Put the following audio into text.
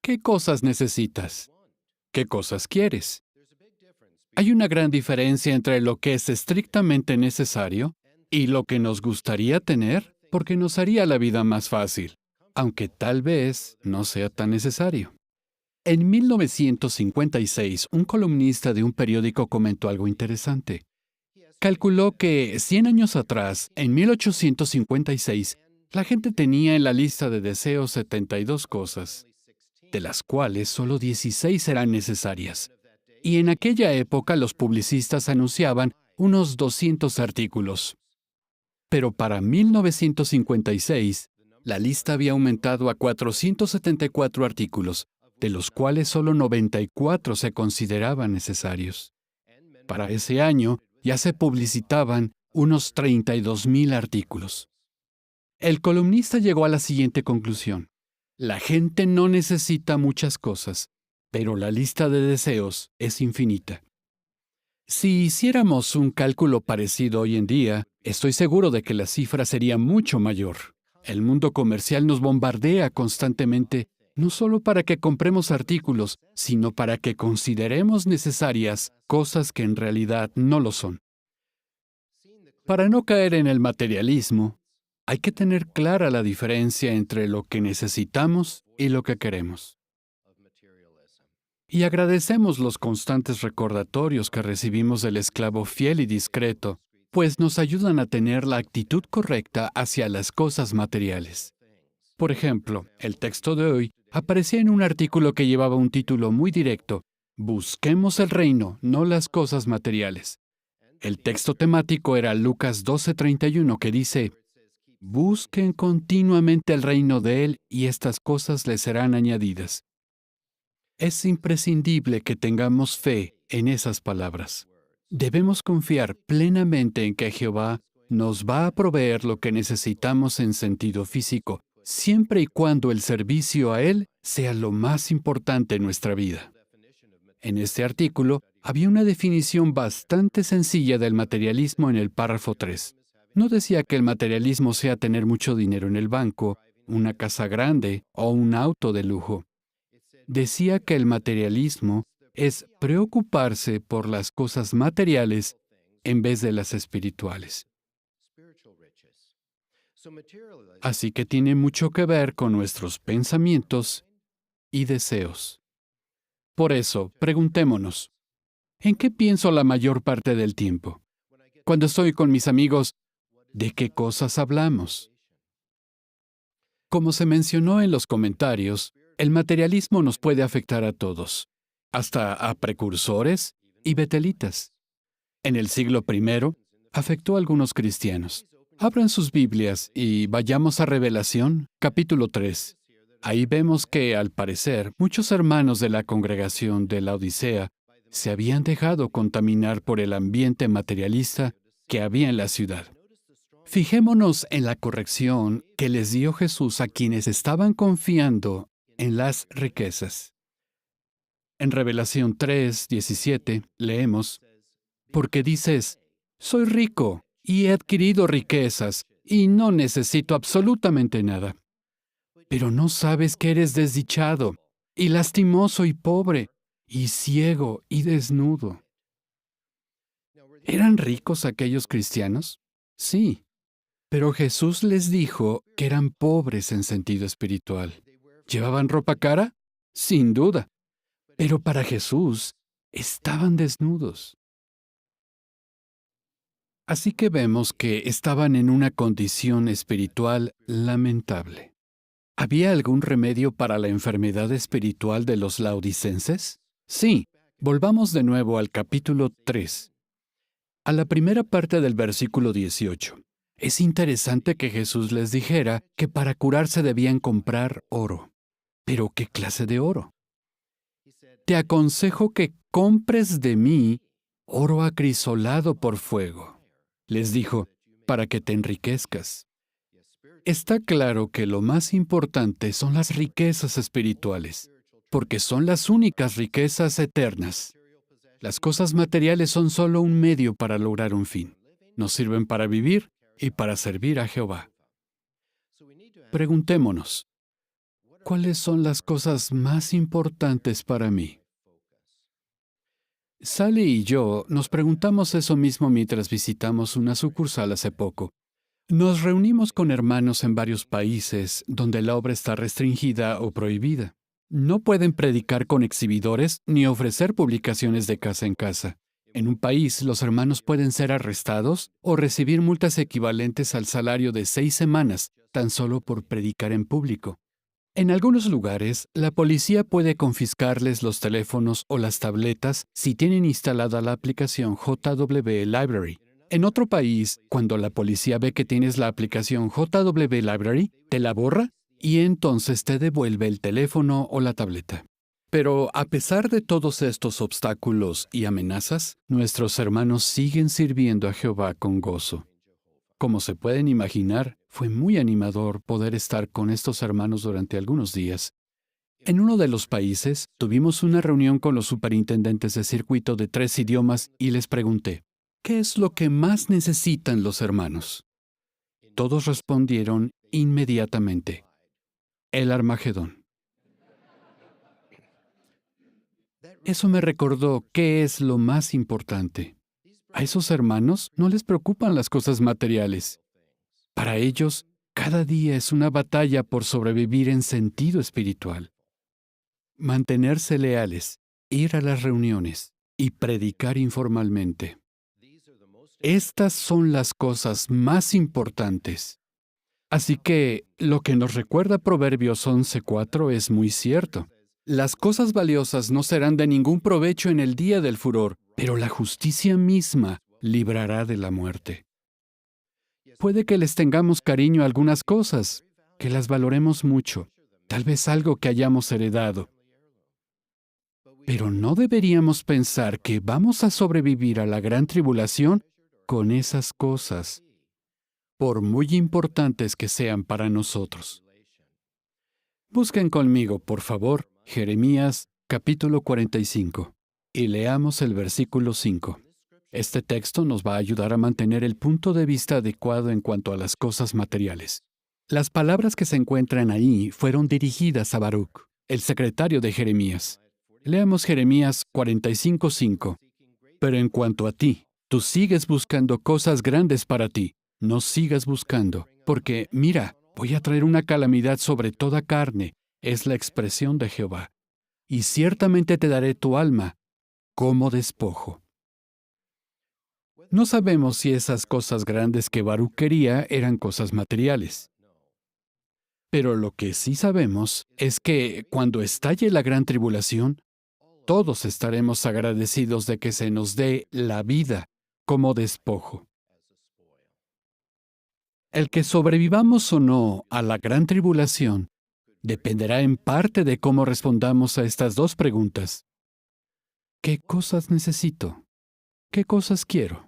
¿Qué cosas necesitas? ¿Qué cosas quieres? Hay una gran diferencia entre lo que es estrictamente necesario y lo que nos gustaría tener porque nos haría la vida más fácil, aunque tal vez no sea tan necesario. En 1956, un columnista de un periódico comentó algo interesante. Calculó que 100 años atrás, en 1856, la gente tenía en la lista de deseos 72 cosas, de las cuales solo 16 eran necesarias. Y en aquella época los publicistas anunciaban unos 200 artículos. Pero para 1956, la lista había aumentado a 474 artículos, de los cuales solo 94 se consideraban necesarios. Para ese año ya se publicitaban unos 32,000 artículos. El columnista llegó a la siguiente conclusión. La gente no necesita muchas cosas, pero la lista de deseos es infinita. Si hiciéramos un cálculo parecido hoy en día, estoy seguro de que la cifra sería mucho mayor. El mundo comercial nos bombardea constantemente, no solo para que compremos artículos, sino para que consideremos necesarias cosas que en realidad no lo son. Para no caer en el materialismo, hay que tener clara la diferencia entre lo que necesitamos y lo que queremos. Y agradecemos los constantes recordatorios que recibimos del esclavo fiel y discreto, pues nos ayudan a tener la actitud correcta hacia las cosas materiales. Por ejemplo, el texto de hoy aparecía en un artículo que llevaba un título muy directo: Busquemos el reino, no las cosas materiales. El texto temático era Lucas 12:31, que dice: Busquen continuamente el reino de Él y estas cosas les serán añadidas. Es imprescindible que tengamos fe en esas palabras. Debemos confiar plenamente en que Jehová nos va a proveer lo que necesitamos en sentido físico, siempre y cuando el servicio a Él sea lo más importante en nuestra vida. En este artículo había una definición bastante sencilla del materialismo en el párrafo 3. No decía que el materialismo sea tener mucho dinero en el banco, una casa grande o un auto de lujo. Decía que el materialismo es preocuparse por las cosas materiales en vez de las espirituales. Así que tiene mucho que ver con nuestros pensamientos y deseos. Por eso, preguntémonos, ¿en qué pienso la mayor parte del tiempo? Cuando estoy con mis amigos, ¿de qué cosas hablamos? Como se mencionó en los comentarios, el materialismo nos puede afectar a todos, hasta a precursores y betelitas. En el siglo I, afectó a algunos cristianos. Abran sus Biblias y vayamos a Revelación, capítulo 3. Ahí vemos que, al parecer, muchos hermanos de la congregación de la Odisea se habían dejado contaminar por el ambiente materialista que había en la ciudad. Fijémonos en la corrección que les dio Jesús a quienes estaban confiando en las riquezas. En Revelación 3:17 leemos: Porque dices, soy rico y he adquirido riquezas y no necesito absolutamente nada. Pero no sabes que eres desdichado y lastimoso y pobre y ciego y desnudo. ¿Eran ricos aquellos cristianos? Sí. Pero Jesús les dijo que eran pobres en sentido espiritual. ¿Llevaban ropa cara? Sin duda. Pero para Jesús, estaban desnudos. Así que vemos que estaban en una condición espiritual lamentable. ¿Había algún remedio para la enfermedad espiritual de los laodicenses? Sí. Volvamos de nuevo al capítulo 3, a la primera parte del versículo 18. Es interesante que Jesús les dijera que para curarse debían comprar oro. ¿Pero qué clase de oro? Te aconsejo que compres de mí oro acrisolado por fuego. Les dijo, para que te enriquezcas. Está claro que lo más importante son las riquezas espirituales, porque son las únicas riquezas eternas. Las cosas materiales son solo un medio para lograr un fin. Nos sirven para vivir y para servir a Jehová. Preguntémonos, ¿Cuáles son las cosas más importantes para mí? Sally y yo nos preguntamos eso mismo mientras visitamos una sucursal hace poco. Nos reunimos con hermanos en varios países donde la obra está restringida o prohibida. No pueden predicar con exhibidores ni ofrecer publicaciones de casa en casa. En un país, los hermanos pueden ser arrestados o recibir multas equivalentes al salario de 6 semanas, tan solo por predicar en público. En algunos lugares, la policía puede confiscarles los teléfonos o las tabletas si tienen instalada la aplicación JW Library. En otro país, cuando la policía ve que tienes la aplicación JW Library, te la borra y entonces te devuelve el teléfono o la tableta. Pero a pesar de todos estos obstáculos y amenazas, nuestros hermanos siguen sirviendo a Jehová con gozo. Como se pueden imaginar, fue muy animador poder estar con estos hermanos durante algunos días. En uno de los países, tuvimos una reunión con los superintendentes de circuito de 3 idiomas y les pregunté, ¿qué es lo que más necesitan los hermanos? Todos respondieron inmediatamente, el Armagedón. Eso me recordó qué es lo más importante. A esos hermanos no les preocupan las cosas materiales. Para ellos, cada día es una batalla por sobrevivir en sentido espiritual. Mantenerse leales, ir a las reuniones y predicar informalmente. Estas son las cosas más importantes. Así que lo que nos recuerda Proverbios 11:4 es muy cierto. Las cosas valiosas no serán de ningún provecho en el día del furor, pero la justicia misma librará de la muerte. Puede que les tengamos cariño a algunas cosas, que las valoremos mucho, tal vez algo que hayamos heredado. Pero no deberíamos pensar que vamos a sobrevivir a la gran tribulación con esas cosas, por muy importantes que sean para nosotros. Busquen conmigo, por favor, Jeremías capítulo 45 y leamos el versículo 5. Este texto nos va a ayudar a mantener el punto de vista adecuado en cuanto a las cosas materiales. Las palabras que se encuentran ahí fueron dirigidas a Baruc, el secretario de Jeremías. Leamos Jeremías 45:5. Pero en cuanto a ti, tú sigues buscando cosas grandes para ti. No sigas buscando, porque, mira, voy a traer una calamidad sobre toda carne, es la expresión de Jehová. Y ciertamente te daré tu alma como despojo. No sabemos si esas cosas grandes que Baruc quería eran cosas materiales. Pero lo que sí sabemos es que cuando estalle la gran tribulación, todos estaremos agradecidos de que se nos dé la vida como despojo. El que sobrevivamos o no a la gran tribulación dependerá en parte de cómo respondamos a estas dos preguntas. ¿Qué cosas necesito? ¿Qué cosas quiero?